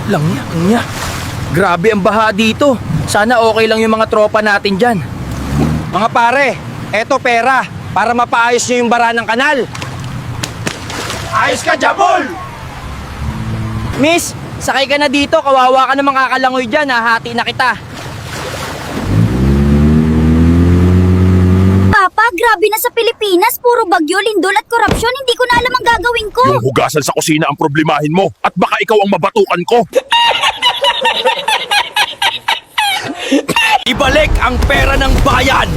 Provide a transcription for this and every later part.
Langya. Grabe ang baha dito. Sana okay lang yung mga tropa natin dyan. Mga pare, eto pera para mapaayos nyo yung bara ng kanal. Ayos ka, Jabol! Miss, sakay ka na dito. Kawawa ka namang kakalangoy dyan. Hahati na kita. Papa, grabe na sa Pilipinas. Puro bagyo, lindol at korupsyon. Hindi ko na alam ang gagawin ko. Yung hugasan sa kusina ang problemahin mo at baka ikaw ang mabatukan ko. Ibalik ang pera ng bayan!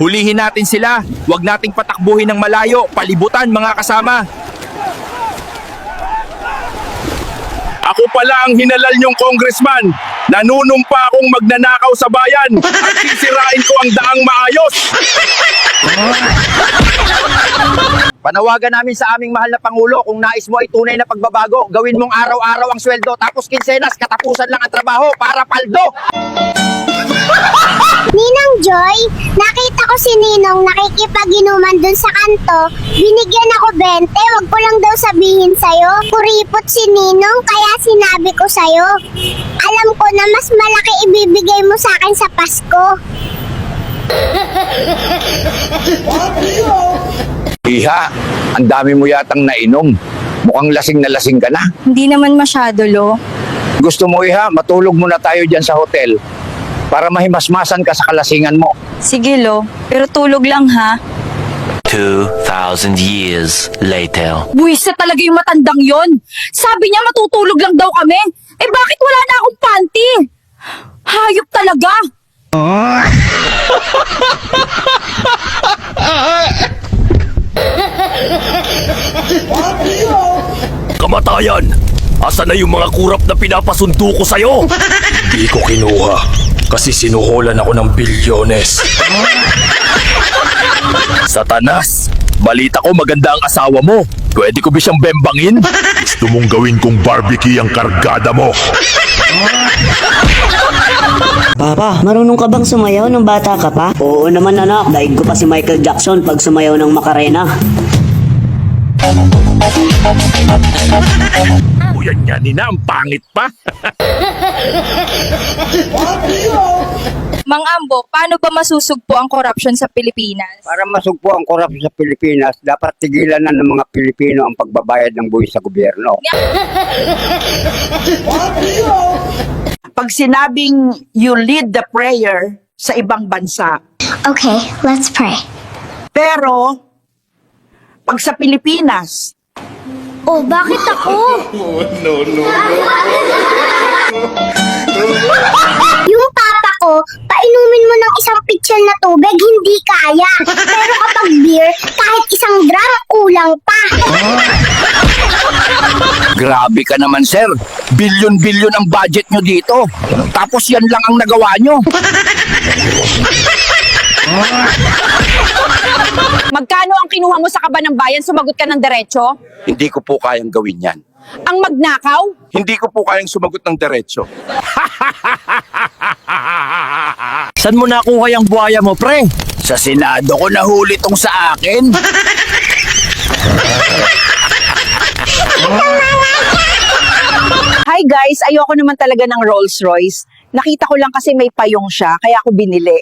Hulihin natin sila. Huwag nating patakbuhin ng malayo. Palibutan, mga kasama. Ako pala ang hinalal niyong congressman. Nanunumpa akong magnanakaw sa bayan at sisirain ko ang daang maayos. Panawagan namin sa aming mahal na Pangulo, kung nais mo ay tunay na pagbabago, gawin mong araw-araw ang sweldo, tapos kinsenas, katapusan lang ang trabaho para paldo. Ninang Joy, nakita ko si Ninong nakikipaginuman dun sa kanto. Binigyan ako 20, wag ko lang daw sabihin sa'yo. Kuripot si Ninong, kaya sinabi ko sa'yo. Alam ko na mas malaki ibibigay mo sa akin sa Pasko. Iha, ang dami mo yatang nainom. Mukhang lasing na lasing ka na. Hindi naman masyado, Lo. Gusto mo, Iha, matulog muna tayo dyan sa hotel para mahimasmasan ka sa kalasingan mo. Sige, Lo. Pero tulog lang, ha? 2,000 years later. Buwis na talaga yung matandang yon. Sabi niya matutulog lang daw kami. Eh bakit wala na akong panty? Hayop talaga. Kamatayan! Asa na yung mga kurap na pinapasundo ko sa'yo? Hindi ko kinuha kasi sinuhulan ako ng bilyones. Satanas! Balita ko maganda ang asawa mo. Pwede ko ba siyang bembangin? Gusto mong gawin kong barbecue ang kargada mo. Papa, marunong ka bang sumayaw nung bata ka pa? Oo naman anak, daig ko pa si Michael Jackson pag sumayaw ng Macarena. Uyan niya, Nina, ang pangit pa. Mang Ambo, paano ba masusugpo ang korupsyon sa Pilipinas? Para masugpo ang korupsyon sa Pilipinas, dapat tigilan na ng mga Pilipino ang pagbabayad ng buwis sa gobyerno. Pag sinabing you lead the prayer sa ibang bansa, Okay, let's pray. pero pag sa Pilipinas, Oh, bakit ako? Yung papa ko, painumin mo ng isang pitsil na tubig, hindi kaya. Pero kapag beer, kahit isang drum, kulang pa. Grabe ka naman, sir. Bilyon-bilyon ang budget nyo dito. Tapos yan lang ang nagawa nyo. Magkano ang kinuha mo sa kaba ng bayan? Sumagot ka ng diretso? Hindi ko po kayang gawin yan. Ang magnakaw? Hindi ko po kayang sumagot ng diretsyo. Saan mo nakuha yung buhaya mo, pre? Sa Senado ko nahuli tong sa akin. Hi guys, ayoko naman talaga ng Rolls Royce. Nakita ko lang kasi may payong siya, kaya ako binili.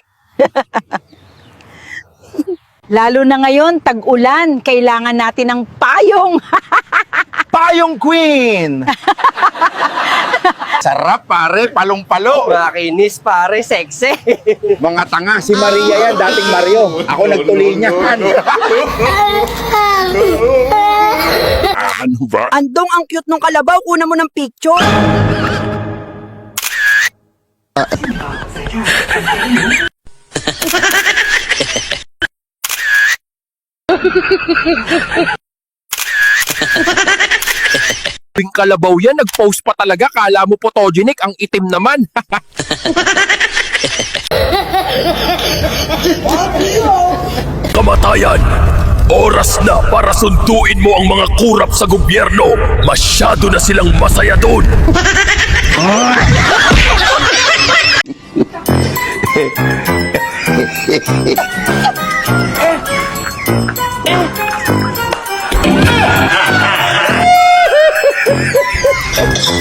Lalo na ngayon, tag-ulan, kailangan natin ng payong. Payong Queen! Sarap, pare. Palong-palo. Makinis, pare. Sexy. Mga tanga, si Maria yan, dating Mario. Ako nagtuloy niyan. Ano ba? andong ang cute nung kalabaw, kuna mo ng picture. Ping kalabaw yan, nag-post pa talaga. Kala mo photogenic, ang itim naman. Kamatayan! Oras na para sunduin mo ang mga kurap sa gobyerno. Masyado na silang masaya doon. Ma,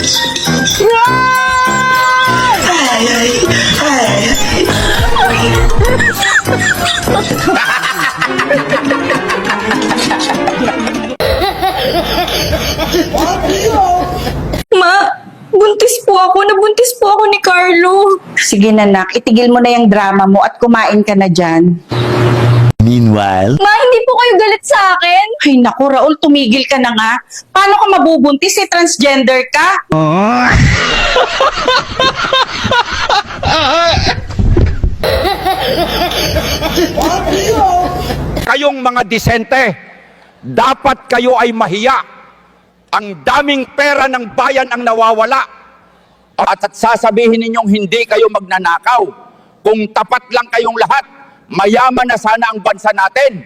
buntis po ako. Nabuntis po ako ni Carlo. Sige na, nak. Itigil mo na yung drama mo at kumain ka na dyan. Meanwhile, Ma, hindi po kayo galit sa akin. Ay, naku, Raul, tumigil ka na nga. Paano ka mabubuntis? Transgender ka? Kayong mga disente, dapat kayo ay mahiya. Ang daming pera ng bayan ang nawawala. At sasabihin ninyong hindi kayo magnanakaw. Kung tapat lang kayong lahat, mayaman na sana ang bansa natin.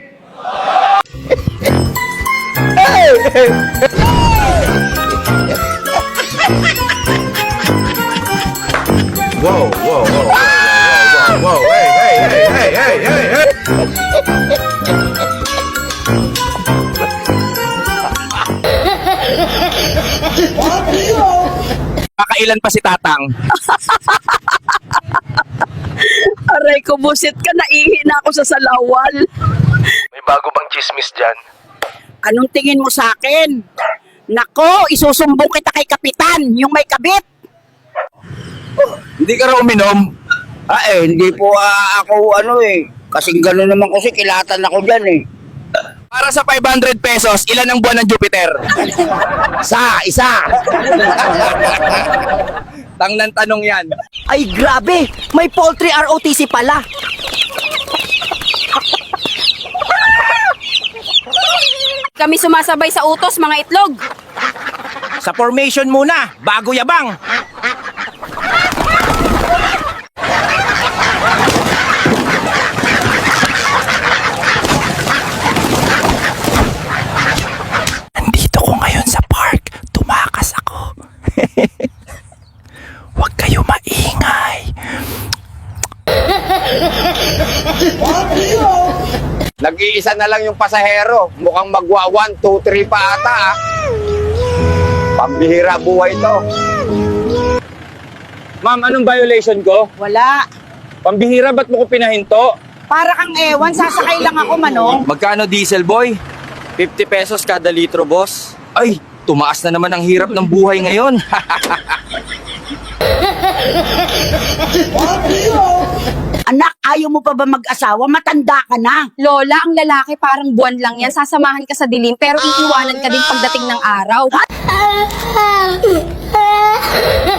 Makailan pa si Tatang? Aray ko, busit ka, naihina ako sa salawal. May bago bang chismis dyan? Anong tingin mo sa akin? Nako, isusumbong kita kay Kapitan, yung may kabit. Hindi ka raw uminom? Hindi po ako kasing gano'n naman kasi kilatan ako dyan Para sa 500 pesos, ilan ang buwan ng Jupiter? Isa. Tang ng tanong yan. Ay grabe, may poultry ROTC pala. Kami sumasabay sa utos, mga itlog. Sa formation muna, bago yabang. Nandito ko ngayon sa park. Tumakas ako. Huwag kayo maingay. Nag-iisa na lang yung pasahero. Mukhang magwa 1, 2, 3 pa ata Pambihira buhay to. Ma'am, anong violation ko? Wala. Pambihira, ba't mo ko pinahinto? Para kang ewan, sasakay lang ako, Manong. Magkano diesel, boy? 50 pesos kada litro, boss. Ay, tumaas na naman ang hirap ng buhay ngayon. Anak, ayaw mo pa ba mag-asawa? Matanda ka na. Lola, ang lalaki parang buwan lang yan. Sasamahan ka sa dilim, pero iiwanan ka din pagdating ng araw.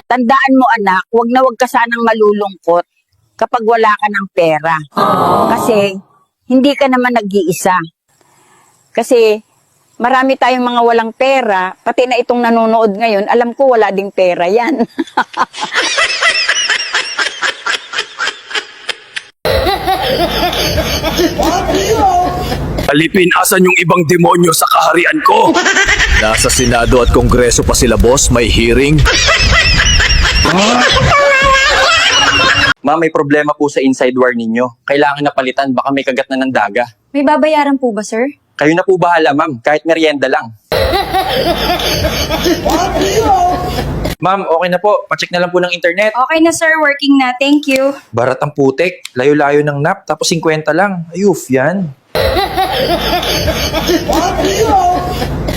Tandaan mo, anak, wag ka sanang malulungkot kapag wala ka ng pera. Kasi, hindi ka naman nag-iisa. Kasi, marami tayong mga walang pera, pati na itong nanonood ngayon, alam ko wala ding pera yan. Alipin, asan yung ibang demonyo sa kaharian ko? Nasa Senado at Kongreso pa sila, boss. May hearing. Ma'am, may problema po sa inside wire ninyo. Kailangan na palitan, baka may kagat na ng daga. May babayaran po ba, sir? Kayo na po bahala, ma'am. Kahit merienda lang. Ma'am, okay na po. Pacheck na lang po ng internet. Okay na, sir. Working na. Thank you. Barat ang putik. Layo-layo ng nap. Tapos 50 lang. Ayuf, yan.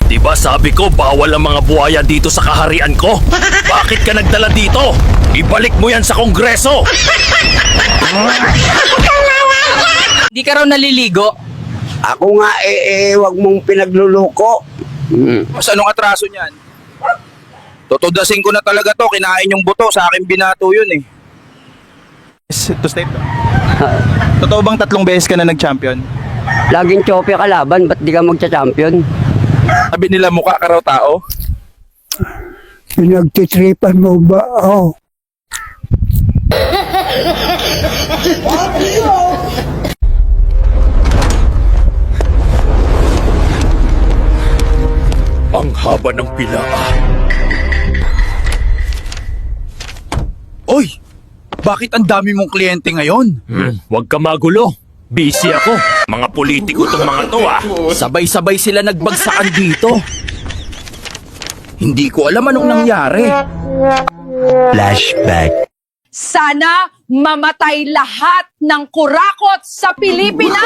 Diba sabi ko, bawal ang mga buhaya dito sa kaharian ko? Bakit ka nagdala dito? Ibalik mo yan sa Kongreso! Hindi ka raw naliligo. Ako nga wag mong pinagluluko. Mas anong atraso niyan? Tutudasin ko na talaga to. Kinain yung buto. Sa akin binato yun To state. Totoo bang 3 beses ka na nag-champion? Laging chope ka laban, ba't di ka magcha-champion? Sabi nila mukha ka raw tao. Pinagtitripan mo ba? Oh. Ang haba ng pila. Oy! Bakit ang dami mong kliyente ngayon? Huwag ka magulo. Busy ako. Mga politiko tong mga to Sabay-sabay sila nagbagsakan dito. Hindi ko alam anong nangyari. Flashback. Sana mamatay lahat ng kurakot sa Pilipinas!